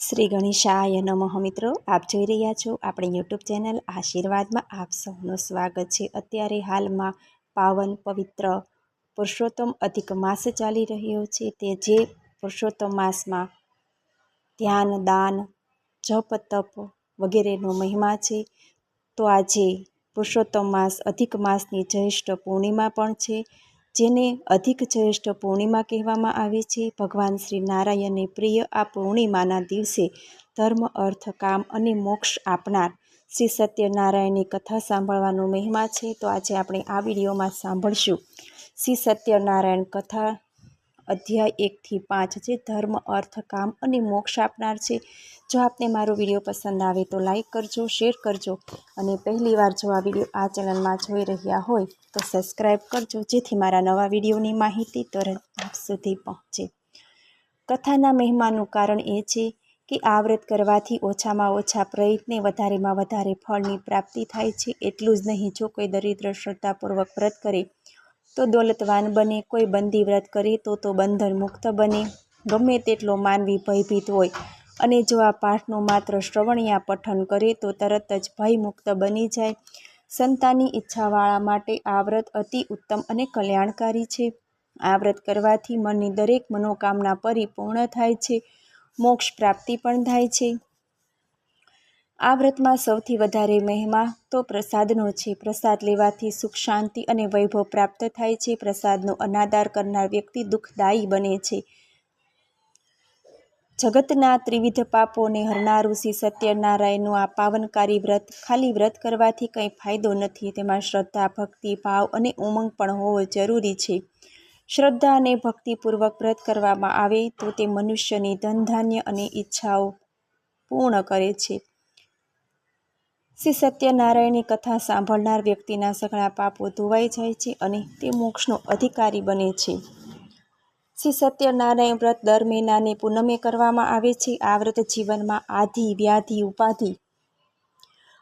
શ્રી ગણેશાય નમઃ મિત્રો, આપ જોઈ રહ્યા છો આપણી યુટ્યુબ ચેનલ આશીર્વાદમાં આપ સૌનું સ્વાગત છે। અત્યારે હાલમાં પાવન પવિત્ર પુરુષોત્તમ અધિક માસ ચાલી રહ્યો છે। તે જે પુરુષોત્તમ માસમાં ધ્યાન, દાન, જપ, તપ વગેરેનો મહિમા છે। તો આજે પુરુષોત્તમ માસ અધિક માસની જ્યેષ્ઠ પૂર્ણિમા પણ છે, જેને અધિક જ્યેષ્ઠ પૂર્ણિમા કહેવામાં આવે છે। ભગવાન શ્રી નારાયણને પ્રિય આ પૂર્ણિમાના દિવસે ધર્મ, અર્થ, કામ અને મોક્ષ આપનાર શ્રી સત્યનારાયણની કથા સાંભળવાનો મહિમા છે। તો આજે આપણે આ વિડીયોમાં સાંભળશું શ્રી સત્યનારાયણ કથા અધ્યાય 1 થી 5, જે ધર્મ, અર્થ, કામ અને મોક્ષ આપનાર છે। જો આપને મારો વિડીયો પસંદ આવે તો લાઈક કરજો, શેર કરજો અને પહેલીવાર જો આ વિડીયો આ ચેનલમાં જોઈ રહ્યા હોય તો સબસ્ક્રાઈબ કરજો, જેથી મારા નવા વિડીયોની માહિતી તરત આપ સુધી પહોંચે। કથાના મહિમાનું કારણ એ છે કે આ વ્રત કરવાથી ઓછામાં ઓછા પ્રયત્ને વધારેમાં વધારે ફળની પ્રાપ્તિ થાય છે। એટલું જ નહીં, જો કોઈ દરિદ્ર શ્રદ્ધાપૂર્વક વ્રત કરે તો દોલતવાન બને, કોઈ બંદી વ્રત કરે તો બંધન મુક્ત બને, ગમે તેટલો માનવી ભયભીત હોય અને જો આ પાઠનું માત્ર શ્રવણિયા પઠન કરે તો તરત જ ભયમુક્ત બની જાય। સંતાનની ઈચ્છાવાળા માટે આ વ્રત અતિ ઉત્તમ અને કલ્યાણકારી છે। આ વ્રત કરવાથી મનની દરેક મનોકામના પરિપૂર્ણ થાય છે, મોક્ષ પ્રાપ્તિ પણ થાય છે। આ વ્રતમાં સૌથી વધારે મહિમા તો પ્રસાદનો છે। પ્રસાદ લેવાથી સુખ, શાંતિ અને વૈભવ પ્રાપ્ત થાય છે। પ્રસાદનો અનાદર કરનાર વ્યક્તિ દુઃખદાયી બને છે। જગતના ત્રિવિધ પાપોને હરનારું શ્રી સત્યનારાયણનું આ પાવનકારી વ્રત ખાલી વ્રત કરવાથી કંઈ ફાયદો નથી, તેમાં શ્રદ્ધા, ભક્તિ, ભાવ અને ઉમંગ પણ હોવો જરૂરી છે। શ્રદ્ધા અને ભક્તિપૂર્વક વ્રત કરવામાં આવે તો તે મનુષ્યની ધન, ધાન્ય અને ઈચ્છાઓ પૂર્ણ કરે છે। શ્રી સત્યનારાયણની કથા સાંભળનાર વ્યક્તિના સઘળા પાપો ધોવાઈ જાય છે અને તે મોક્ષનો અધિકારી બને છે। શ્રી સત્યનારાયણ વ્રત દર મહિનાની પૂનમે કરવામાં આવે છે। આ વ્રત જીવનમાં આધિ, વ્યાધિ, ઉપાધિ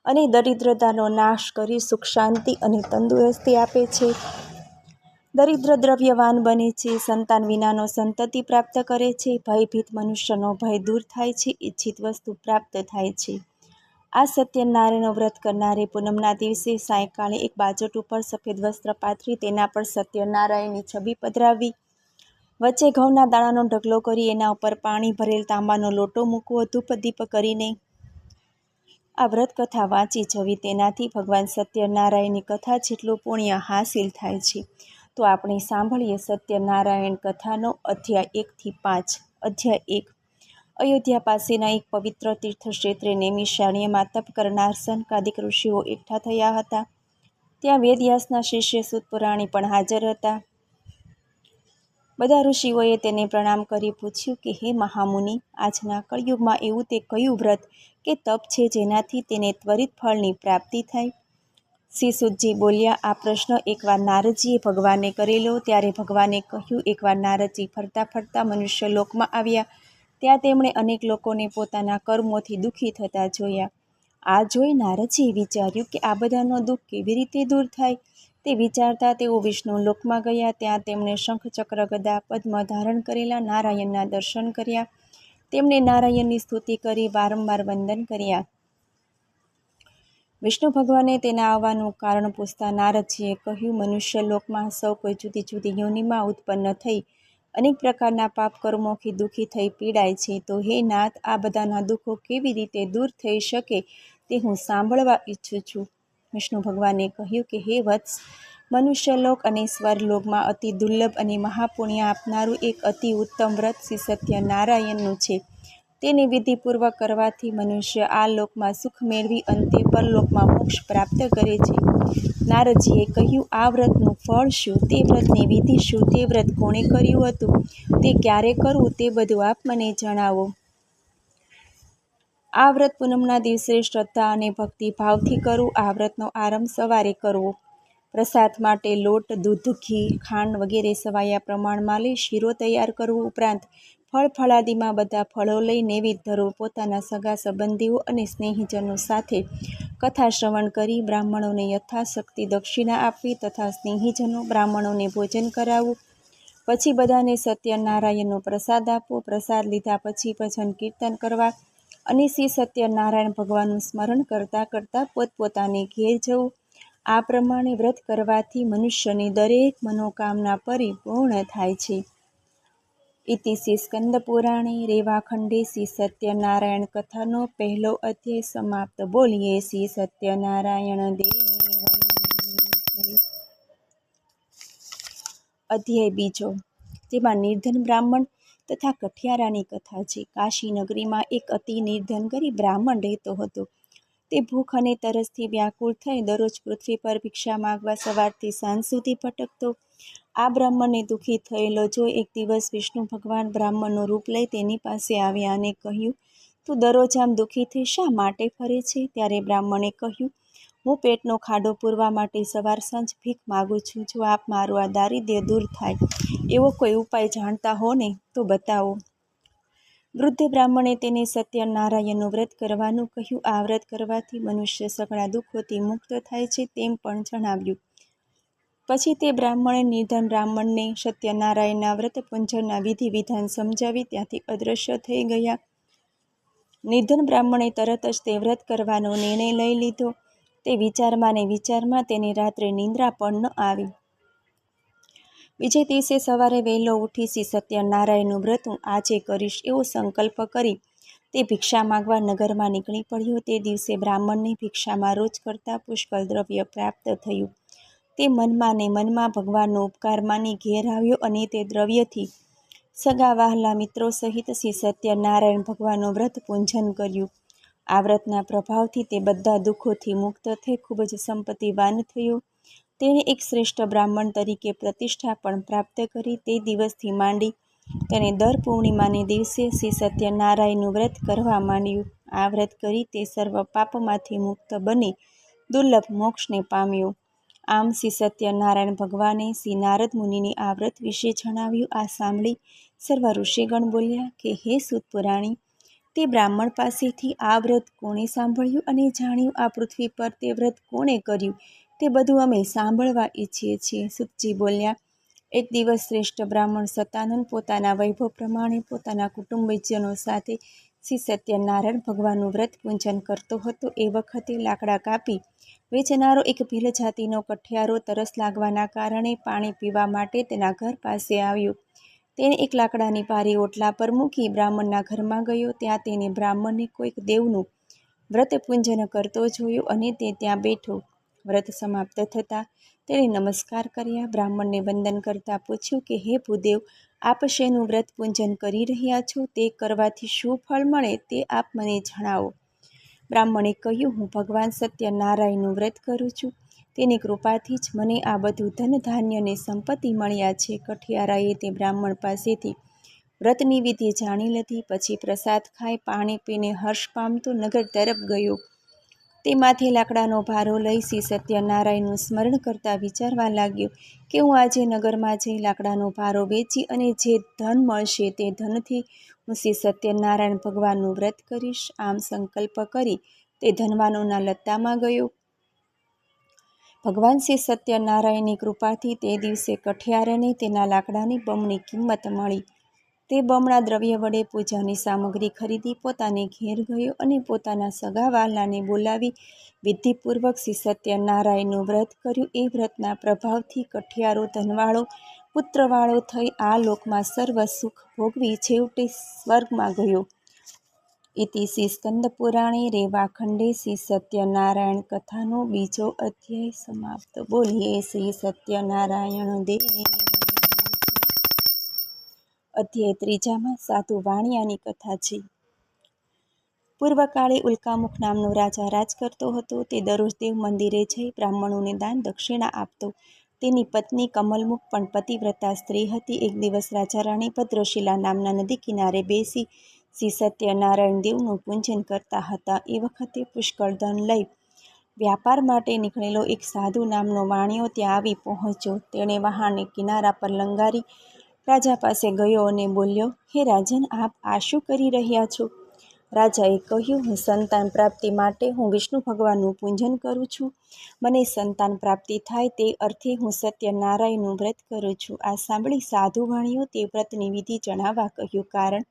અને દરિદ્રતાનો નાશ કરી સુખ, શાંતિ અને તંદુરસ્તી આપે છે। દરિદ્ર દ્રવ્યવાન બને છે, સંતાન વિનાનો સંતતિ પ્રાપ્ત કરે છે, ભયભીત મનુષ્યનો ભય દૂર થાય છે, ઈચ્છિત વસ્તુ પ્રાપ્ત થાય છે। આ સત્યનારાયણનું વ્રત કરનારે પૂનમના દિવસે સાયંકાળે એક બાજોટ ઉપર સફેદ વસ્ત્ર પાથરી તેના પર સત્યનારાયણની છબી પધરાવવી, વચ્ચે ઘઉંના દાણાનો ઢગલો કરી એના ઉપર પાણી ભરેલ તાંબાનો લોટો મૂકવો, ધૂપ દીપ કરીને આ વ્રત કથા વાંચી જવી, તેનાથી ભગવાન સત્યનારાયણની કથા જેટલું પુણ્ય હાસિલ થાય છે। તો આપણે સાંભળીએ સત્યનારાયણ કથાનો અધ્યાય 1 થી 5। અધ્યાય 1। અયોધ્યા પાસેના એક પવિત્ર તીર્થક્ષેત્રે નૈમિષારણ્યમાં તપ કરનાર સનકાદિક ઋષિઓ એકઠા થયા હતા। ત્યાં વેદવ્યાસના શિષ્ય સૂત પુરાણી પણ હાજર હતા। બધા ઋષિઓએ તેને પ્રણામ કરી પૂછ્યું કે હે મહામુનિ, આજના કળયુગમાં એવું તે કયું વ્રત કે તપ છે જેનાથી તેને ત્વરિત ફળની પ્રાપ્તિ થાય? શ્રી સૂતજી બોલ્યા, આ પ્રશ્ન એકવાર નારદજીએ ભગવાનને કરેલો, ત્યારે ભગવાને કહ્યું, એકવાર નારદજી ફરતા ફરતા મનુષ્ય લોકમાં આવ્યા, ત્યાં તેમણે અનેક લોકોને પોતાના કર્મોથી દુઃખી થતા જોયા। આ જોઈ નારદજીએ વિચાર્યું કે આ બધાનો દુઃખ કેવી રીતે દૂર થાય? તે વિચારતા તેઓ વિષ્ણુ લોકમાં ગયા। ત્યાં તેમણે શંખ, ચક્ર, ગદા, પદ્મ ધારણ કરેલા નારાયણના દર્શન કર્યા। તેમણે નારાયણની સ્તુતિ કરી વારંવાર વંદન કર્યા। વિષ્ણુ ભગવાને તેના આવવાનું કારણ પૂછતા નારદજીએ કહ્યું, મનુષ્ય લોકમાં સૌ કોઈ જુદી જુદી યોનિમાં ઉત્પન્ન થઈ અનેક પ્રકારના પાપ કર્મોથી દુઃખી થઈ પીડાય છે। તો હે નાથ, આ બધાના દુઃખો કેવી રીતે દૂર થઈ શકે તે હું સાંભળવા ઈચ્છું છું। વિષ્ણુ ભગવાને કહ્યું કે હે વત્સ, મનુષ્યલોક અને સ્વર્ગલોકમાં અતિ દુર્લભ અને મહાપુણ્ય આપનારું એક અતિ ઉત્તમ વ્રત શ્રી સત્યનારાયણનું છે। તેને વિધિપૂર્વક કરવાથી મનુષ્ય આ લોકમાં સુખ મેળવી અંતે પરલોકમાં મોક્ષ પ્રાપ્ત કરે છે। નારદજીએ કહ્યું, આ વ્રતનું ફળ શું? તે વ્રતની વિધિ શું? તે વ્રત કોણે કર્યું હતું? તે ક્યારે કરવું તે બધું આપ મને જણાવો। આ વ્રત પૂનમના દિવસે શ્રદ્ધા અને ભક્તિ ભાવથી કરવું। આ વ્રતનો આરંભ સવારે કરવો। પ્રસાદ માટે લોટ, દૂધ, ઘી, ખાંડ વગેરે સવાયા પ્રમાણમાં લઈ શીરો તૈયાર કરવો। ઉપરાંત ફળ ફળાદિમાં બધા ફળો લઈ નૈવેદ્ય ધરવો। પોતાના સગા સંબંધીઓ અને સ્નેહીજનો સાથે કથા શ્રવણ કરી બ્રાહ્મણોને યથાશક્તિ દક્ષિણા આપવી તથા સ્નેહીજનો બ્રાહ્મણોને ભોજન કરાવવું। પછી બધાને સત્યનારાયણનો પ્રસાદ આપવો. પ્રસાદ લીધા પછી ભજન કીર્તન કરવા અને શ્રી સત્યનારાયણ ભગવાનનું સ્મરણ કરતાં કરતાં પોતપોતાને ઘેર જવું. આ પ્રમાણે વ્રત કરવાથી મનુષ્યની દરેક મનોકામના પરિપૂર્ણ થાય છે. ઇતિ શ્રી સ્કંદ પુરાણે રેવાખંડે શ્રી સત્યનારાયણ કથાનો પહેલો અધ્યાય સમાપ્ત. બોલીએ શ્રી સત્યનારાયણ દેવની જય. અધ્યાય બીજો, જેમાં નિર્ધન બ્રાહ્મણ તથા કઠિયારાની કથા છે. કાશી નગરીમાં એક અતિ નિર્ધન ગરીબ બ્રાહ્મણ રહેતો હતો. તે ભૂખ અને તરસથી વ્યાકુળ થઈ દરરોજ પૃથ્વી પર ભિક્ષા માંગવા સવારથી સાંજ સુધી ભટકતો. આ બ્રાહ્મણને દુઃખી થયેલો જોઈ એક દિવસ વિષ્ણુ ભગવાન બ્રાહ્મણનું રૂપ લઈ તેની પાસે આવ્યા અને કહ્યું, તું દરરોજ આમ દુઃખી થઈ શા માટે ફરે છે? ત્યારે બ્રાહ્મણે કહ્યું, હું પેટનો ખાડો પૂરવા માટે સવાર સાંજ ભીખ માગું છું. જો આપ મારું આ દારિદ્ર્ય દૂર થાય એવો કોઈ ઉપાય જાણતા હો ને તો બતાવો. વૃદ્ધ બ્રાહ્મણે તેને સત્યનારાયણનું વ્રત કરવાનું કહ્યું. આ વ્રત કરવાથી મનુષ્ય સઘળા દુઃખોથી મુક્ત થાય છે તેમ પણ જણાવ્યું. પછી તે બ્રાહ્મણે નિર્ધન બ્રાહ્મણને સત્યનારાયણના વ્રત પૂંજનના વિધિ વિધાન સમજાવી ત્યાંથી અદૃશ્ય થઈ ગયા. નિર્ધન બ્રાહ્મણે તરત જ તે વ્રત કરવાનો નિર્ણય લઈ લીધો. તે વિચારમાં ને વિચારમાં તેને રાત્રે નિંદ્રા પણ ન આવી. બીજે દિવસે સવારે વહેલો ઉઠી શ્રી સત્યનારાયણનું વ્રત હું આજે કરીશ એવો સંકલ્પ કરી તે ભિક્ષા માંગવા નગરમાં નીકળી પડ્યો. તે દિવસે બ્રાહ્મણને ભિક્ષામાં રોજ કરતાં પુષ્કળ દ્રવ્ય પ્રાપ્ત થયું. તે મનમાં ને મનમાં ભગવાનનો ઉપકાર માની ઘેર આવ્યો અને તે દ્રવ્યથી સગા વહાલા મિત્રો સહિત શ્રી સત્યનારાયણ ભગવાનનું વ્રત પૂંજન કર્યું. આ વ્રતના પ્રભાવથી તે બધા દુઃખોથી મુક્ત થઈ ખૂબ જ સંપત્તિવાન થયો. તેણે એક શ્રેષ્ઠ બ્રાહ્મણ તરીકે પ્રતિષ્ઠા પણ પ્રાપ્ત કરી. તે દિવસથી માંડી તેને દર પૂર્ણિમાને દિવસે શ્રી સત્યનારાયણનું વ્રત કરવા માંડ્યું. આ વ્રત કરી તે સર્વ પાપમાંથી મુક્ત બની દુર્લભ મોક્ષને પામ્યો. આમ શ્રી સત્યનારાયણ ભગવાને શ્રી નારદ મુનિને આ વ્રત વિશે જણાવ્યું. આ સાંભળી સર્વ ઋષિગણ બોલ્યા કે હે સૂત પુરાણી, તે બ્રાહ્મણ પાસેથી આ વ્રત કોણે સાંભળ્યું અને જાણ્યું? આ પૃથ્વી પર તે વ્રત કોણે કર્યું તે બધું અમે સાંભળવા ઈચ્છીએ છીએ. સૂતજી બોલ્યા, એક દિવસ શ્રેષ્ઠ બ્રાહ્મણ સતાનંદ પોતાના વૈભવ પ્રમાણે પોતાના કુટુંબીજનો સાથે શ્રી સત્યનારાયણ ભગવાનનું વ્રત પૂંજન કરતો હતો. એ વખતે લાકડા કાપી વેચનારો એક ભીલ જાતિનો કઠિયારો તરસ લાગવાના કારણે પાણી પીવા માટે તેના ઘર પાસે આવ્યો. તેણે એક લાકડાની પારી ઓટલા પર મૂકી બ્રાહ્મણના ઘરમાં ગયો. ત્યાં તેને બ્રાહ્મણને કોઈક દેવનું વ્રત પૂંજન કરતો જોયો અને તે ત્યાં બેઠો. વ્રત સમાપ્ત થતાં તેણે નમસ્કાર કર્યા. બ્રાહ્મણને વંદન કરતાં પૂછ્યું કે હે ભૂદેવ, આપ શેનું વ્રત પૂંજન કરી રહ્યા છો? તે કરવાથી શું ફળ મળે તે આપ મને જણાવો. બ્રાહ્મણે કહ્યું, હું ભગવાન સત્યનારાયણનું વ્રત કરું છું. તેની કૃપાથી જ મને આ બધું ધન ધાન્ય ને સંપત્તિ મળ્યા છે. કઠિયારાએ તે બ્રાહ્મણ પાસેથી વ્રતની વિધિ જાણી લીધી. પછી પ્રસાદ ખાઈ પાણી પીને હર્ષ પામતો નગર તરફ ગયો. તે માથે લાકડાનો ભારો લઈ શ્રી સત્યનારાયણનું સ્મરણ કરતા વિચારવા લાગ્યો કે હું આજે નગરમાં જઈ લાકડાનો ભારો વેચી અને જે ધન મળશે તે ધનથી હું શ્રી સત્યનારાયણ ભગવાનનું વ્રત કરીશ. આમ સંકલ્પ કરી તે ધનવાનોના લત્તામાં ગયો. ભગવાન શ્રી સત્યનારાયણની કૃપાથી તે દિવસે કઠિયારને તેના લાકડાની બમણી કિંમત મળી. તે બમણા દ્રવ્ય વડે પૂજાની સામગ્રી ખરીદી પોતાને ઘેર ગયો અને પોતાના સગા વહાલાને બોલાવી વિધિપૂર્વક શ્રી સત્યનારાયણનું વ્રત કર્યું. એ વ્રતના પ્રભાવથી કઠિયારો ધનવાળો પુત્રવાળો થઈ આ લોકમાં સર્વ સુખ ભોગવી છેવટે સ્વર્ગમાં ગયો. ઇતિ શ્રી સ્કંદ પુરાણે રેવાખંડે શ્રી સત્યનારાયણ કથાનો બીજો અધ્યાય સમાપ્ત. બોલીએ શ્રી સત્યનારાયણ દેવની જય. અધ્યાય ત્રીજામાં સાધુ વાણિયાની કથા છે. પૂર્વકાળે ઉલ્કામુખ નામનો રાજા રાજ કરતો હતો. તે દરરોજ દેવ મંદિરે જઈ બ્રાહ્મણોને દાન દક્ષિણા આપતો. તેની પત્ની કમલમુખ પણ પતિવ્રતા સ્ત્રી હતી. એક દિવસ રાજા રાણી ભદ્રશિલા નામના નદી કિનારે બેસી શ્રી સત્યનારાયણ દેવનું પૂજન કરતા હતા. એ વખતે પુષ્કળ ધન લઈ વ્યાપાર માટે નીકળેલો એક સાધુ નામનો વાણિયો ત્યાં આવી પહોંચ્યો. તેણે વહાણને કિનારા પર લંગારી રાજા પાસે ગયો અને બોલ્યો, હે રાજન, આપ આ શું કરી રહ્યા છો? રાજાએ કહ્યું, હું સંતાન પ્રાપ્તિ માટે હું વિષ્ણુ ભગવાનનું પૂજન કરું છું. મને સંતાન પ્રાપ્તિ થાય તે અર્થે હું સત્યનારાયણનું વ્રત કરું છું. આ સાંભળી સાધુ વાણીઓ તે વ્રતની વિધિ જણાવવા કહ્યું, કારણ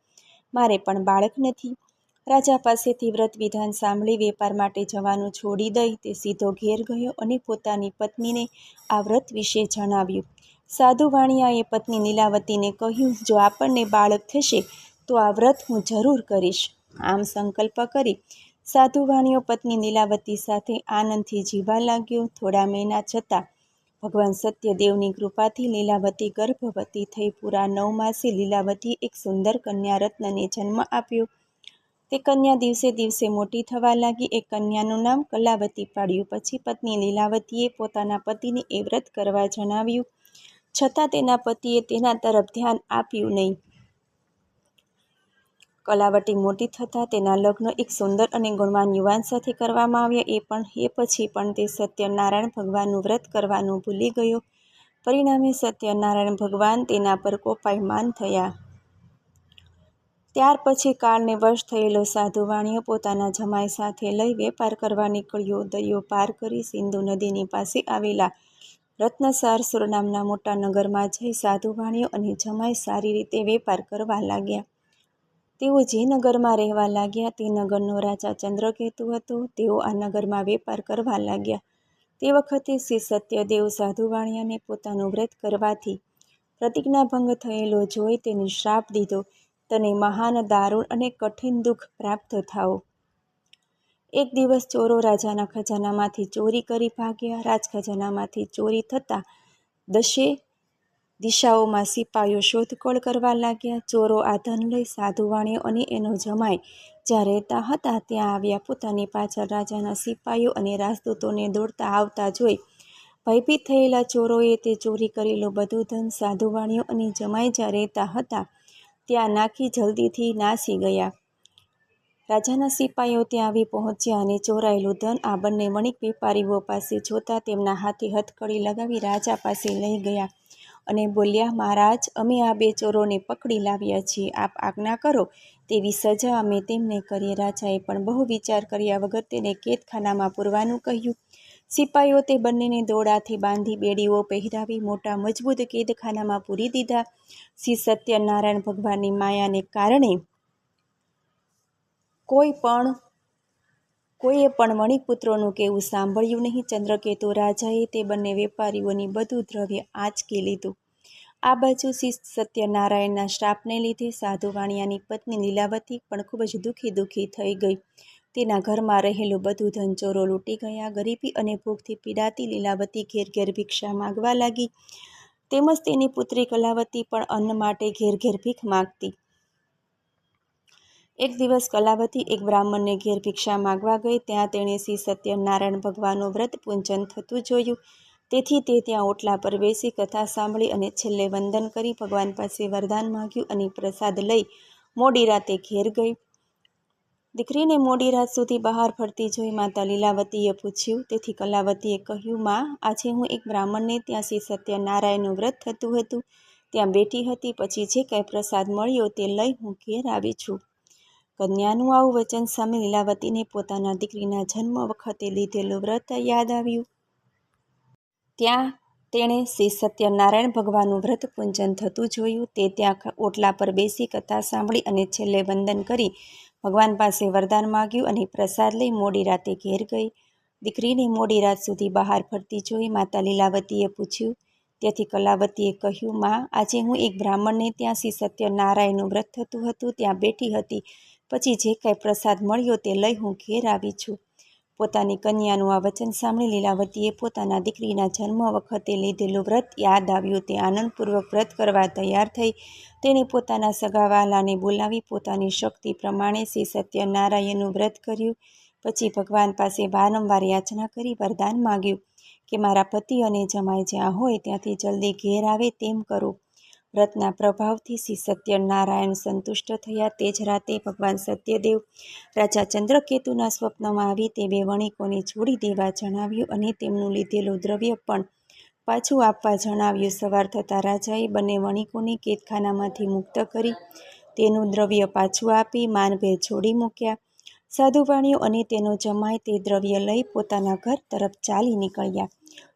મારે પણ બાળક નથી. રાજા પાસેથી વ્રત વિધાન સાંભળી વેપાર માટે જવાનું છોડી દઈ તે સીધો ઘેર ગયો અને પોતાની પત્નીને આ વ્રત વિશે જણાવ્યું. સાધુ વાણિયાએ પત્ની લીલાવતીને કહ્યું, જો આપણને બાળક થશે તો આ વ્રત હું જરૂર કરીશ. આમ સંકલ્પ કરી સાધુ વાણિયો પત્ની લીલાવતી સાથે આનંદથી જીવવા લાગ્યો. થોડા મહિના જતાં ભગવાન સત્યદેવની કૃપાથી લીલાવતી ગર્ભવતી થઈ. પૂરા 9 માસે લીલાવતી એક સુંદર કન્યા રત્નને જન્મ આપ્યો. તે કન્યા દિવસે દિવસે મોટી થવા લાગી. એ કન્યાનું નામ કલાવતી પાડ્યું. પછી પત્ની લીલાવતીએ પોતાના પતિને એ વ્રત કરવા જણાવ્યું, છતાં તેના પતિએ તેના તરફ ધ્યાન આપ્યું નહીં. કલાવતી મોટી થતાં તેના લગ્ન એક સુંદર અને ગુણવાન યુવાન સાથે કરવામાં આવ્યા. એ પછી પણ તે સત્યનારાયણ ભગવાનનું વ્રત કરવાનું ભૂલી ગયો. પરિણામે સત્યનારાયણ ભગવાન તેના પર કોપાયમાન થયા. ત્યાર પછી કાળને વશ થયેલો સાધુ વાણિયો પોતાના જમાઈ સાથે લઈ વેપાર કરવા નીકળ્યો. દરિયો પાર કરી સિંધુ નદીની પાસે આવેલા રત્નસારસુર નામના મોટા નગરમાં જઈ સાધુ વાણિયો અને જમાઈ સારી રીતે વેપાર કરવા લાગ્યા. તેઓ જે નગરમાં રહેવા લાગ્યા તે નગરનો રાજા ચંદ્રકેતુ હતો. તેઓ આ નગરમાં વેપાર કરવા લાગ્યા. તે વખતે શ્રી સત્યદેવ સાધુ વાણિયાને પોતાનું વ્રત કરવાથી પ્રતિજ્ઞાભંગ થયેલો જોઈ તેને શ્રાપ દીધો, તને મહાન દારૂણ અને કઠિન દુઃખ પ્રાપ્ત થાઓ. એક દિવસ ચોરો રાજાના ખજાનામાંથી ચોરી કરી ભાગ્યા. રાજખજાનામાંથી ચોરી થતાં 10 દિશાઓમાં સિપાઈઓ શોધખોળ કરવા લાગ્યા. ચોરો આ ધન લઈ સાધુ વાણિયો અને એનો જમાઈ જ્યાં રહેતા હતા ત્યાં આવ્યા. પોતાની પાછળ રાજાના સિપાઈઓ અને રાજદૂતોને દોડતા આવતા જોઈ ભયભીત થયેલા ચોરોએ તે ચોરી કરેલું બધું ધન સાધુ વાણિયો અને જમાઈ જ્યાં રહેતા હતા ત્યાં નાખી જલ્દીથી નાસી ગયા. રાજાના સિપાઈઓ ત્યાં આવી પહોંચ્યા અને ચોરાયેલું ધન આ બંને વણિક વેપારીઓ પાસે જોતા તેમના હાથે હથકડી લગાવી રાજા પાસે લઈ ગયા અને બોલ્યા, મહારાજ, અમે આ 2 ચોરોને પકડી લાવ્યા છીએ. આપ આજ્ઞા કરો તેવી સજા અમે તેમને કરીએ. રાજાએ પણ બહુ વિચાર કર્યા વગર તેને કેદખાનામાં પૂરવાનું કહ્યું. સિપાઈઓ તે બંનેને દોરડાથી બાંધી બેડીઓ પહેરાવી મોટા મજબૂત કેદખાનામાં પૂરી દીધા. શ્રી સત્યનારાયણ ભગવાનની માયાને કારણે કોઈએ પણ વણિકપુત્રોનું કહેવું સાંભળ્યું નહીં. ચંદ્રકેતુ રાજાએ તે બંને વેપારીઓની બધું દ્રવ્ય આંચકી લીધું. આ બાજુ શ્રી સત્યનારાયણના શ્રાપને લીધે સાધુ વાણિયાની પત્ની લીલાવતી પણ ખૂબ જ દુઃખી થઈ ગઈ. તેના ઘરમાં રહેલું બધું ધન ચોરો લૂંટી ગયા. ગરીબી અને ભૂખથી પીડાતી લીલાવતી ઘેર ઘેર ભિક્ષા માગવા લાગી. તેમજ તેની પુત્રી કલાવતી પણ અન્ન માટે ઘેર ઘેર ભીખ માગતી. એક દિવસ કલાવતી એક બ્રાહ્મણને ઘેર ભિક્ષા માગવા ગઈ. ત્યાં તેણે શ્રી સત્યનારાયણ ભગવાનનું વ્રત પૂજન થતું જોયું. તેથી તે ત્યાં ઓટલા પર બેસી કથા સાંભળી અને છેલ્લે વંદન કરી ભગવાન પાસે વરદાન માગ્યું અને પ્રસાદ લઈ મોડી રાતે ઘેર ગઈ. દીકરીને મોડી રાત સુધી બહાર ફરતી જોઈ માતા લીલાવતીએ પૂછ્યું. તેથી કલાવતીએ કહ્યું, માં, આજે હું એક બ્રાહ્મણને ત્યાં શ્રી સત્યનારાયણનું વ્રત થતું હતું ત્યાં બેઠી હતી. પછી જે કંઈ પ્રસાદ મળ્યો તે લઈ હું ઘેર આવી છું. કન્યાનું આવું વચન સામે લીલાવતીને પોતાના દીકરીના જન્મ વખતે લીધેલું વ્રત યાદ આવ્યું. ત્યાં તેણે શ્રી સત્યનારાયણ ભગવાનનું વ્રત પૂજન થતું જોયું. તે ત્યાં ઓટલા પર બેસી કથા સાંભળી અને છેલ્લે વંદન કરી ભગવાન પાસે વરદાન માગ્યું અને પ્રસાદ લઈ મોડી રાતે ઘેર ગઈ. દીકરીને મોડી રાત સુધી બહાર ફરતી જોઈ માતા લીલાવતીએ પૂછ્યું. તેથી કલાવતીએ કહ્યું, માં, આજે હું એક બ્રાહ્મણને ત્યાં શ્રી સત્યનારાયણનું વ્રત થતું હતું ત્યાં બેઠી હતી. પછી જે કંઈ પ્રસાદ મળ્યો તે લઈ હું ઘેર આવી છું. પોતાની કન્યાનું આ વચન સાંભળી લીલાવતીએ પોતાના દીકરીના જન્મ વખતે લીધેલું વ્રત યાદ આવ્યું. તે આનંદપૂર્વક વ્રત કરવા તૈયાર થઈ. તેણે પોતાના સગાવાલાને બોલાવી પોતાની શક્તિ પ્રમાણે શ્રી સત્યનારાયણનું વ્રત કર્યું. પછી ભગવાન પાસે વારંવાર યાચના કરી વરદાન માગ્યું કે મારા પતિ અને જમાઈ જ્યાં હોય ત્યાંથી જલ્દી ઘેર આવે તેમ કરો. વ્રતના પ્રભાવથી શ્રી સત્યનારાયણ સંતુષ્ટ થયા. તે જ રાતે ભગવાન સત્યદેવ રાજા ચંદ્રકેતુના સ્વપ્નમાં આવી તે 2 વણિકોને છોડી દેવા જણાવ્યું અને તેમનું લીધેલું દ્રવ્ય પણ પાછું આપવા જણાવ્યું. સવાર થતાં રાજાએ બંને વણિકોને કેદખાનામાંથી મુક્ત કરી તેનું દ્રવ્ય પાછું આપી માનભેર છોડી મૂક્યા. સાધુ વાણિયો અને તેનો જમાઈ તે દ્રવ્ય લઈ પોતાના ઘર તરફ ચાલી નીકળ્યા.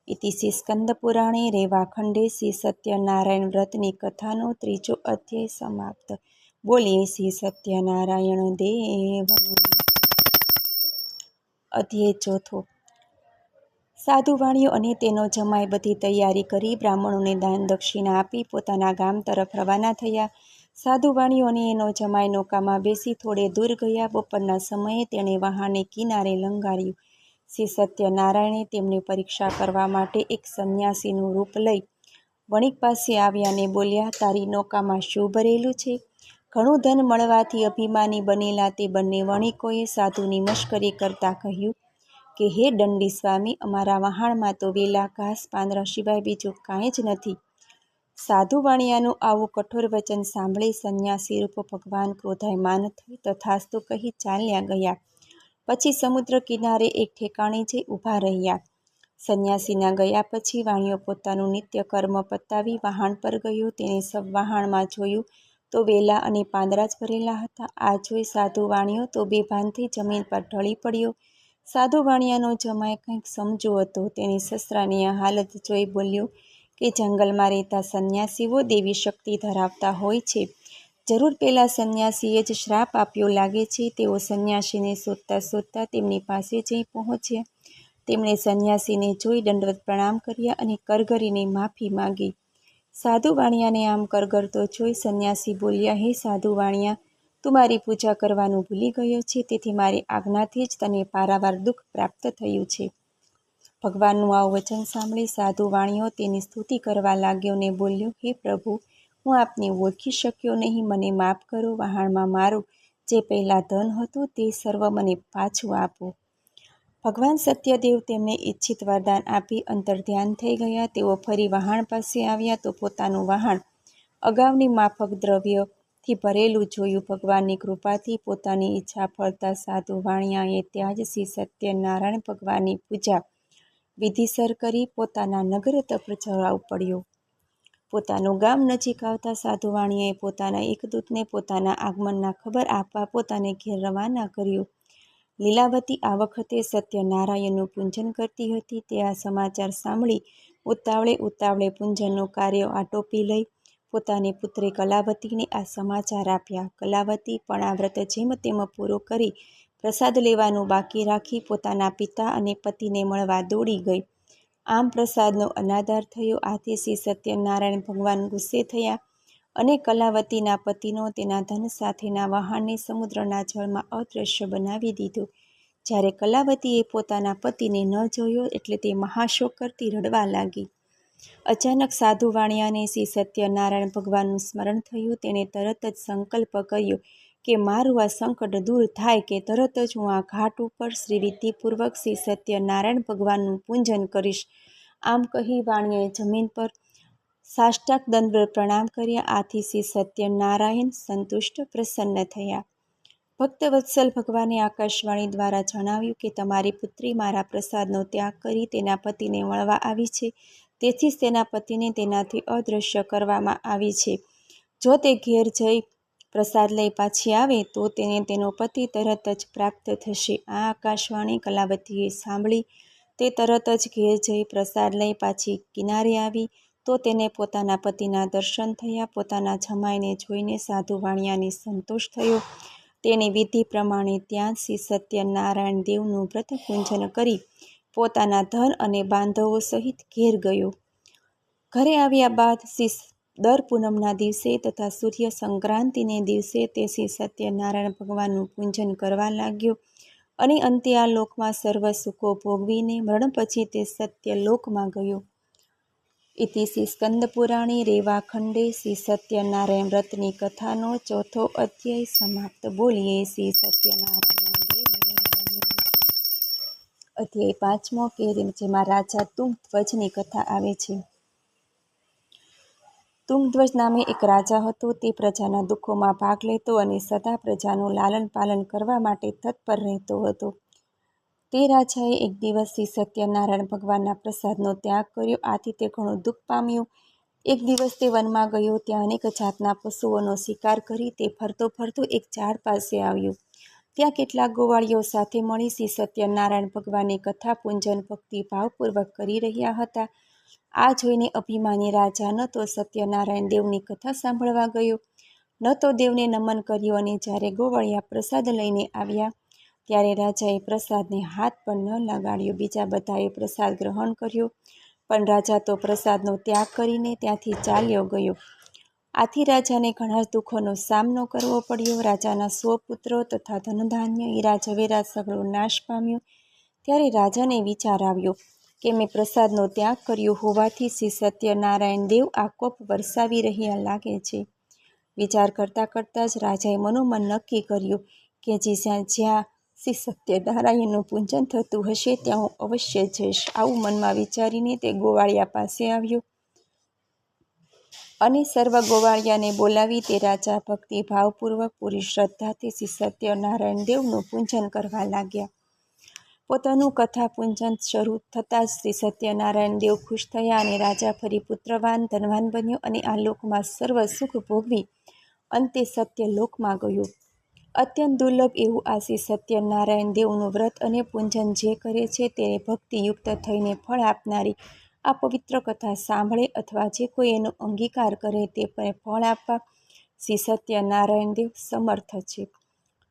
ઇતિ શ્રી સ્કંદ પુરાણે રેવાખંડે શ્રી સત્યનારાયણ વ્રતની કથાનો 3જો અધ્યાય સમાપ્ત. બોલીએ શ્રી સત્યનારાયણ દેવની. અધ્યાય 4. સાધુ વાણિયો અને તેનો જમાઈ બધી તૈયારી કરી બ્રાહ્મણોને દાન દક્ષિણા આપી પોતાના ગામ તરફ રવાના થયા. સાધુ વાણિયો અને એનો જમાઈ નૌકામાં બેસી થોડે દૂર ગયા. બપોરના સમયે તેણે વહાણને કિનારે લંગાર્યું. શ્રી સત્યનારાયણે તેમની પરીક્ષા કરવા માટે એક સંન્યાસીનું રૂપ લઈ વણિક પાસે આવ્યા ને બોલ્યા, તારી નૌકામાં શું ભરેલું છે? ઘણું ધન મળવાથી અભિમાની બનેલા તે બંને વણિકોએ સાધુની મશ્કરી કરતા કહ્યું કે હે દંડી સ્વામી, અમારા વહાણમાં તો વેલા ઘાસ પાંદડા સિવાય બીજું કાંઈ જ નથી. સાધુ વાણિયાનું આવું કઠોર વચન સાંભળી સંન્યાસી રૂપ ભગવાન ક્રોધાયમાન થઈ તથાસ્તુ કહી ચાલ્યા ગયા. પછી સમુદ્ર કિનારે એક ઠેકાણે જઈ ઊભા રહ્યા. સંન્યાસીના ગયા પછી વાણિયો પોતાનું નિત્ય કર્મ પતાવી વહાણ પર ગયો. તેણે સબ વહાણમાં જોયું તો વેલા અને પાંદડા જ ભરેલા હતા. આ જોઈ સાધુ વાણિયો તો બેભાનથી જમીન પર ઢળી પડ્યો. સાધુ વાણિયાનો જમાઈ કંઈક સમજુ હતો. તેણે સસરાની આ હાલત જોઈ બોલ્યો કે જંગલમાં રહેતા સંન્યાસીઓ દેવી શક્તિ ધરાવતા હોય છે. જરૂર પેલા સંન્યાસીએ જ શ્રાપ આપ્યો લાગે છે. તેઓ સંન્યાસીને શોધતા શોધતા તેમની પાસે જઈ પહોંચ્યા. તેમણે સંન્યાસીને જોઈ દંડવત પ્રણામ કર્યા અને કરગરીને માફી માંગી. સાધુ વાણિયાને આમ કરગરતો જોઈ સંન્યાસી બોલ્યા, હે સાધુ વાણિયા, તું મારી પૂજા કરવાનું ભૂલી ગયો છે. તેથી મારી આજ્ઞાથી જ તને પારાવાર દુઃખ પ્રાપ્ત થયું છે. ભગવાનનું આવું વચન સાંભળી સાધુ વાણિયો તેની સ્તુતિ કરવા લાગ્યો ને બોલ્યો, હે પ્રભુ, હું આપને ઓળખી શક્યો નહીં. મને માફ કરો. વહાણમાં મારું જે પહેલાં ધન હતું તે સર્વ મને પાછું આપો. ભગવાન સત્યદેવ તેમને ઈચ્છિત વરદાન આપી અંતર્ધ્યાન થઈ ગયા. તેઓ ફરી વહાણ પાસે આવ્યા તો પોતાનું વહાણ અગાઉની માફક દ્રવ્યથી ભરેલું જોયું. ભગવાનની કૃપાથી પોતાની ઈચ્છા ફળતા સાધુ વાણિયાએ ત્યાં જ શ્રી સત્યનારાયણ ભગવાનની પૂજા વિધિસર કરી પોતાના નગર તરફ જવા પડ્યો. પોતાનું ગામ નજીક આવતા સાધુ વાણિયાએ પોતાના એક દૂતને પોતાના આગમનના ખબર આપવા પોતાને ઘેર રવાના કર્યો. લીલાવતી આ વખતે સત્યનારાયણનું પૂજન કરતી હતી. તે આ સમાચાર સાંભળી ઉતાવળે પૂજનનું કાર્ય આટોપી લઈ પોતાની પુત્રી કલાવતીને આ સમાચાર આપ્યા. કલાવતી પણ આ વ્રત જેમ તેમ પૂરો કરી પ્રસાદ લેવાનું બાકી રાખી પોતાના પિતા અને પતિને મળવા દોડી ગઈ. આમ પ્રસાદનો અનાદર થયો. આથી શ્રી સત્યનારાયણ ભગવાન ગુસ્સે થયા અને કલાવતીના પતિનો તેના ધન સાથેના વહાણને સમુદ્રના જળમાં અદૃશ્ય બનાવી દીધો. જ્યારે કલાવતીએ પોતાના પતિને ન જોયો એટલે તે મહાશોક કરતી રડવા લાગી. અચાનક સાધુ વાણિયાને શ્રી સત્યનારાયણ ભગવાનનું સ્મરણ થયું. તેણે તરત જ સંકલ્પ કર્યો કે મારું આ સંકટ દૂર થાય કે તરત જ હું આ ઘાટ ઉપર શ્રી વિધિપૂર્વક શ્રી સત્યનારાયણ ભગવાનનું પૂજન કરીશ. આમ કહી વાણિયાએ જમીન પર સાષ્ટાંગ દંડવત પ્રણામ કર્યા. આથી શ્રી સત્યનારાયણ સંતુષ્ટ પ્રસન્ન થયા. ભક્તવત્સલ ભગવાને આકાશવાણી દ્વારા જણાવ્યું કે તમારી પુત્રી મારા પ્રસાદનો ત્યાગ કરી તેના પતિને મળવા આવી છે. તેથી જ તેના પતિને તેનાથી અદૃશ્ય કરવામાં આવી છે. જો તે ઘેર જઈ પ્રસાદ લઈ પાછી આવે તો તેને તેનો પતિ તરત જ પ્રાપ્ત થશે. આ આકાશવાણી કલાવતીએ સાંભળી. તે તરત જ ઘેર જઈ પ્રસાદ લઈ પાછી કિનારે આવી તો તેને પોતાના પતિના દર્શન થયા. પોતાના જમાઈને જોઈને સાધુ વાણિયાને સંતોષ થયો. તેણે વિધિ પ્રમાણે ત્યાં શ્રી સત્યનારાયણ દેવનું વ્રત પૂજન કરી પોતાના ધન અને બાંધવો સહિત ઘેર ગયો. ઘરે આવ્યા બાદ દર પૂનમના દિવસે તથા સૂર્ય સંક્રાંતિને દિવસે તે શ્રી સત્યનારાયણ ભગવાનનું પૂજન કરવા લાગ્યો અને અંતે આ લોકમાં સર્વ સુખો ભોગવીને મરણ પછી તે સત્યલોકમાં ગયો. ઇતિ શ્રી સ્કંદ પુરાણે રેવાખંડે શ્રી સત્યનારાયણ વ્રતની કથાનો 4થો અધ્યાય સમાપ્ત. બોલીએ શ્રી સત્યનારાયણ દેવની. અધ્યાય 5મો કે જેમાં રાજા તુંગધ્વજની કથા આવે છે. તુંગધ્વજ નામે એક રાજા હતો. તે પ્રજાના દુઃખોમાં ભાગ લેતો અને સદા પ્રજાનું લાલન પાલન કરવા માટે તત્પર રહેતો હતો. તે રાજાએ એક દિવસ શ્રી સત્યનારાયણ ભગવાનના પ્રસાદનો ત્યાગ કર્યો. આથી તે ઘણું દુઃખ પામ્યો. એક દિવસ તે વનમાં ગયો. ત્યાં અનેક જાતના પશુઓનો શિકાર કરી તે ફરતો ફરતો એક ઝાડ પાસે આવ્યો. ત્યાં કેટલાક ગોવાળીઓ સાથે મળી શ્રી સત્યનારાયણ ભગવાનની કથા પૂજન ભક્તિભાવપૂર્વક કરી રહ્યા હતા. આ જોઈને અભિમાની રાજા ન તો સત્યનારાયણ દેવની કથા સાંભળવા ગયો, ન તો દેવને નમન કર્યો, અને જ્યારે ગોવાળિયા પ્રસાદ લઈને આવ્યા ત્યારે રાજાએ પ્રસાદને હાથ પણ ન લગાડ્યો. બીજા બધાએ પ્રસાદ ગ્રહણ કર્યો, પણ રાજા તો પ્રસાદનો ત્યાગ કરીને ત્યાંથી ચાલ્યો ગયો. આથી રાજાને ઘણા દુઃખોનો સામનો કરવો પડ્યો. રાજાના 100 પુત્રો તથા ધનધાન્ય હીરા ઝવેરાત સઘળો નાશ પામ્યો. ત્યારે રાજાને વિચાર આવ્યો કે મેં પ્રસાદનો ત્યાગ કર્યો હોવાથી શ્રી સત્યનારાયણ દેવ આ કોપ વરસાવી રહ્યા લાગે છે. વિચાર કરતાં કરતાં જ રાજાએ મનોમન નક્કી કર્યું કે જ્યાં શ્રી સત્યનારાયણનું પૂજન થતું હશે ત્યાં હું અવશ્ય જઈશ. આવું મનમાં વિચારીને તે ગોવાળિયા પાસે આવ્યો અને સર્વ ગોવાળિયાને બોલાવી તે રાજા ભક્તિભાવપૂર્વક પૂરી શ્રદ્ધાથી શ્રી સત્યનારાયણ દેવનું પૂજન કરવા લાગ્યા. પોતાનું કથા પૂજન શરૂ થતાં જ શ્રી સત્યનારાયણ દેવ ખુશ થયા અને રાજા ફરી પુત્રવાન ધનવાન બન્યો અને આ લોકમાં સર્વ સુખ ભોગવી અંતે સત્યલોકમાં ગયો. અત્યંત દુર્લભ એવું આ શ્રી સત્યનારાયણ દેવનું વ્રત અને પૂજન જે કરે છે તેને ભક્તિયુક્ત થઈને ફળ આપનારી આ પવિત્ર કથા સાંભળે અથવા જે કોઈ એનો અંગીકાર કરે તે ફળ આપવા શ્રી સત્યનારાયણ દેવ સમર્થ છે.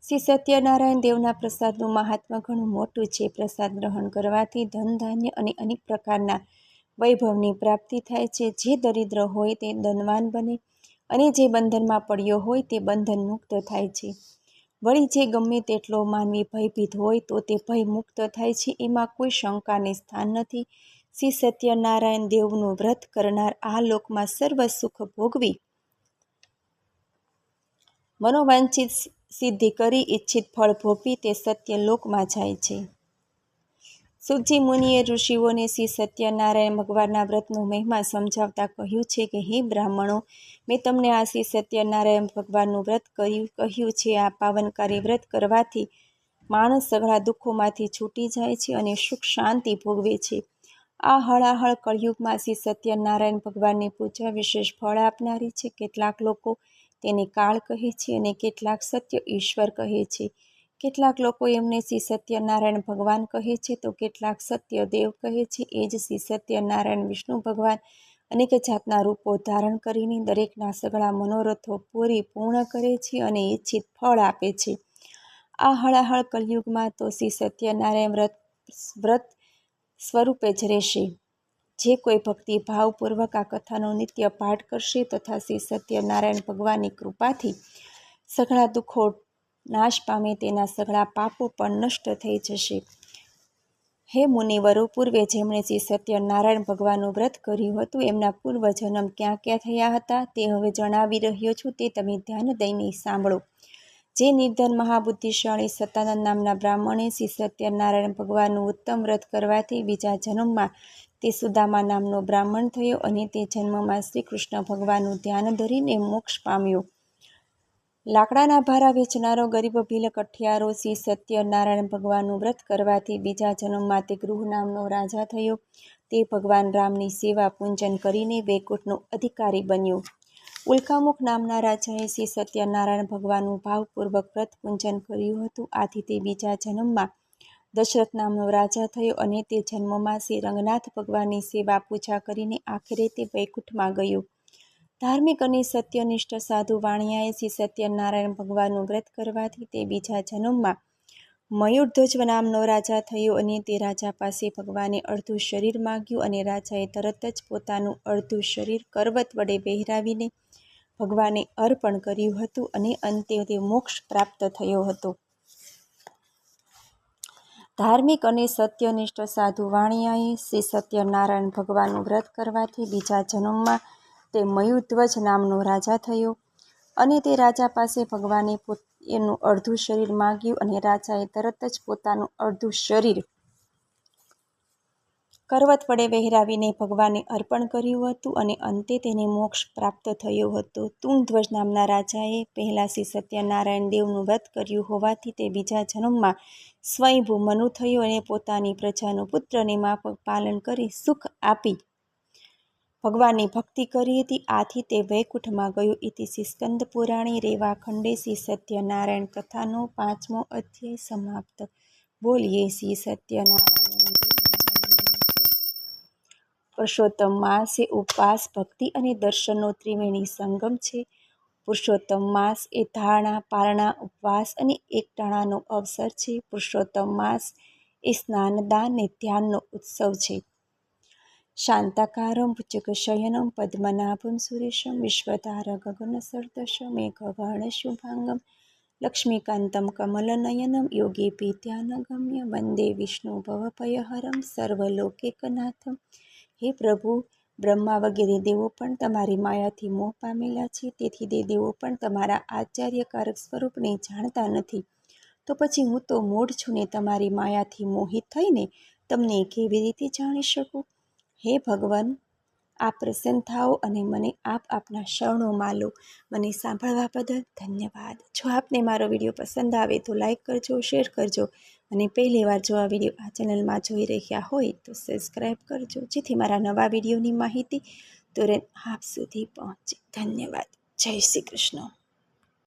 શ્રી સત્યનારાયણ દેવના પ્રસાદનું મહાત્મ્ય ઘણું મોટું છે. પ્રસાદ ગ્રહણ કરવાથી ધન ધાન્ય અને અનેક પ્રકારના વૈભવની પ્રાપ્તિ થાય છે. જે દરિદ્ર હોય તે ધનવાન બને અને જે બંધનમાં પડ્યો હોય તે બંધન મુક્ત થાય છે. વળી જે ગમે તેટલો માનવી ભયભીત હોય તો તે ભય મુક્ત થાય છે. એમાં કોઈ શંકાને સ્થાન નથી. શ્રી સત્યનારાયણ દેવનું વ્રત કરનાર આ લોકમાં સર્વ સુખ ભોગવી મનોવાંછિત સિદ્ધિ કરી ઈચ્છિત ફળ ભોગવી તે સત્યલોકમાં જાય છે. સુખજી મુનિએ ઋષિઓને શ્રી સત્યનારાયણ ભગવાનના વ્રતનો મહિમા સમજાવતા કહ્યું છે કે હે બ્રાહ્મણો, મેં તમને આ શ્રી સત્યનારાયણ ભગવાનનું વ્રત કહ્યું છે. આ પાવનકારી વ્રત કરવાથી માણસ સઘળા દુઃખોમાંથી છૂટી જાય છે અને સુખ શાંતિ ભોગવે છે. આ હળાહળ કળિયુગમાં શ્રી સત્યનારાયણ ભગવાનની પૂજા વિશેષ ફળ આપનારી છે. કેટલાક લોકો તેને કાળ કહે છે અને કેટલાક સત્ય ઈશ્વર કહે છે. કેટલાક લોકો એમને શ્રી સત્યનારાયણ ભગવાન કહે છે તો કેટલાક સત્યદેવ કહે છે. એ જ શ્રી સત્યનારાયણ વિષ્ણુ ભગવાન અનેક જાતના રૂપો ધારણ કરીને દરેકના સઘળા મનોરથો પૂર્ણ કરે છે અને ઈચ્છિત ફળ આપે છે. આ હળાહળ કલયુગમાં તો શ્રી સત્યનારાયણ વ્રત સ્વરૂપે જ રહેશે. જે કોઈ ભક્તિભાવપૂર્વક આ કથાનો નિત્ય પાઠ કરશે તથા શ્રી સત્યનારાયણ ભગવાનની કૃપાથી સઘળા દુઃખો નાશ પામે, તેના સઘળા પાપો પણ નષ્ટ થઈ જશે. હે મુનિવરો, પૂર્વે જેમણે શ્રી સત્યનારાયણ ભગવાનનું વ્રત કર્યું હતું એમના પૂર્વજન્મ ક્યાં ક્યાં થયા હતા તે હવે જણાવી રહ્યો છું. તે તમે ધ્યાન દઈને સાંભળો. જે નિર્ધન મહાબુદ્ધિશાળી સતાનંદ નામના બ્રાહ્મણે શ્રી સત્યનારાયણ ભગવાનનું ઉત્તમ વ્રત કરવાથી બીજા જન્મમાં તે સુદામા નામનો બ્રાહ્મણ થયો અને તે જન્મમાં શ્રી કૃષ્ણ ભગવાનનું ધ્યાન ધરીને મોક્ષ પામ્યો. લાકડાના ભારા વેચનારો ગરીબ ભીલ કઠિયારો શ્રી સત્યનારાયણ ભગવાનનું વ્રત કરવાથી બીજા જન્મમાં તે ગૃહ નામનો રાજા થયો. તે ભગવાન રામની સેવા પૂજન કરીને વૈકુંઠનો અધિકારી બન્યો. ઉલ્કામુખ નામના રાજાએ શ્રી સત્યનારાયણ ભગવાનનું ભાવપૂર્વક વ્રત પૂજન કર્યું હતું. આથી તે બીજા જન્મમાં દશરથ નામનો રાજા થયો અને તે જન્મમાં શ્રી રંગનાથ ભગવાનની સેવા પૂજા કરીને આખરે તે વૈકુંઠમાં ગયો. ધાર્મિક અને સત્યનિષ્ઠ સાધુ વાણિયાએ શ્રી સત્યનારાયણ ભગવાનનું વ્રત કરવાથી તે બીજા જન્મમાં મયુરધ્વજ નામનો રાજા થયો અને તે રાજા પાસે ભગવાને અડધું શરીર માગ્યું અને રાજાએ તરત જ પોતાનું અડધું શરીર કરવત વડે વહેરાવીને ભગવાને અર્પણ કર્યું હતું અને અંતે તે મોક્ષ પ્રાપ્ત થયો હતો. ધાર્મિક અને સત્યનિષ્ઠ સાધુ વાણિયાએ શ્રી સત્યનારાયણ ભગવાનનું વ્રત કરવાથી બીજા જન્મમાં તે મયુરધ્વજ નામનો રાજા થયો અને તે રાજા પાસે ભગવાને એનું અડધું શરીર માગ્યું અને રાજાએ તરત જ પોતાનું અડધું શરીર કરવત વડે વહેરાવીને ભગવાને અર્પણ કર્યું હતું અને અંતે તેને મોક્ષ પ્રાપ્ત થયો હતો. તુંગધ્વજ નામના રાજાએ પહેલાં શ્રી સત્યનારાયણ દેવનું વ્રત કર્યું હોવાથી તે બીજા જન્મમાં સ્વયંભૂ મનુ થયો અને પોતાની પ્રજાનું પુત્રને માફક પાલન કરી સુખ આપી ભગવાનની ભક્તિ કરી હતી. આથી તે વૈકુંઠમાં ગયો. ઇતિ શ્રી સ્કંદ પુરાણે રેવાખંડે શ્રી સત્યનારાયણ કથાનો 5મો અધ્યાય સમાપ્ત. બોલીએ શ્રી સત્યનારાયણ દેવની. પુરુષોત્તમ માસ એ ઉપવાસ, ભક્તિ અને દર્શનનો ત્રિવેણી સંગમ છે. પુરુષોત્તમ માસ એ ધારણા, પારણા, ઉપવાસ અને એકટાણાનો અવસર છે. પુરુષોત્તમ માસ એ સ્નાન, દાન ને ધ્યાનનો ઉત્સવ છે. શાંતાકારમ ભુજગશયનમ પદ્મનાભમ સુરેશમ વિશ્વધાર ગગનસદૃશમ મેઘવર્ણશુભાંગમ લક્ષ્મીકાંતમ કમલનયનમ યોગીભી ધ્યાનગમ્ય વંદે વિષ્ણુ ભવભયહરમ સર્વલોકૈકનાથમ. હે પ્રભુ, બ્રહ્મા વગેરે દેવો પણ તમારી માયાથી મોહ પામેલા છે. તેથી તે દેવો પણ તમારા આશ્ચર્યકારક સ્વરૂપને જાણતા નથી. તો પછી હું તો મૂઢ છું ને તમારી માયાથી મોહિત થઈને તમને કેવી રીતે જાણી શકું? હે ભગવાન, આપ પ્રસન્ન થાઓ અને મને આપ આપના શરણોમાં લો. મને સાંભળવા બદલ ધન્યવાદ. જો આપને મારો વિડીયો પસંદ આવે તો લાઈક કરજો, શેર કરજો અને પહેલી વાર જો આ વિડીયો આ ચેનલમાં જોઈ રહ્યા હોય તો સબસ્ક્રાઈબ કરજો, જેથી મારા નવા વિડીયોની માહિતી તુરંત આપ સુધી પહોંચે. ધન્યવાદ. જય શ્રી કૃષ્ણ.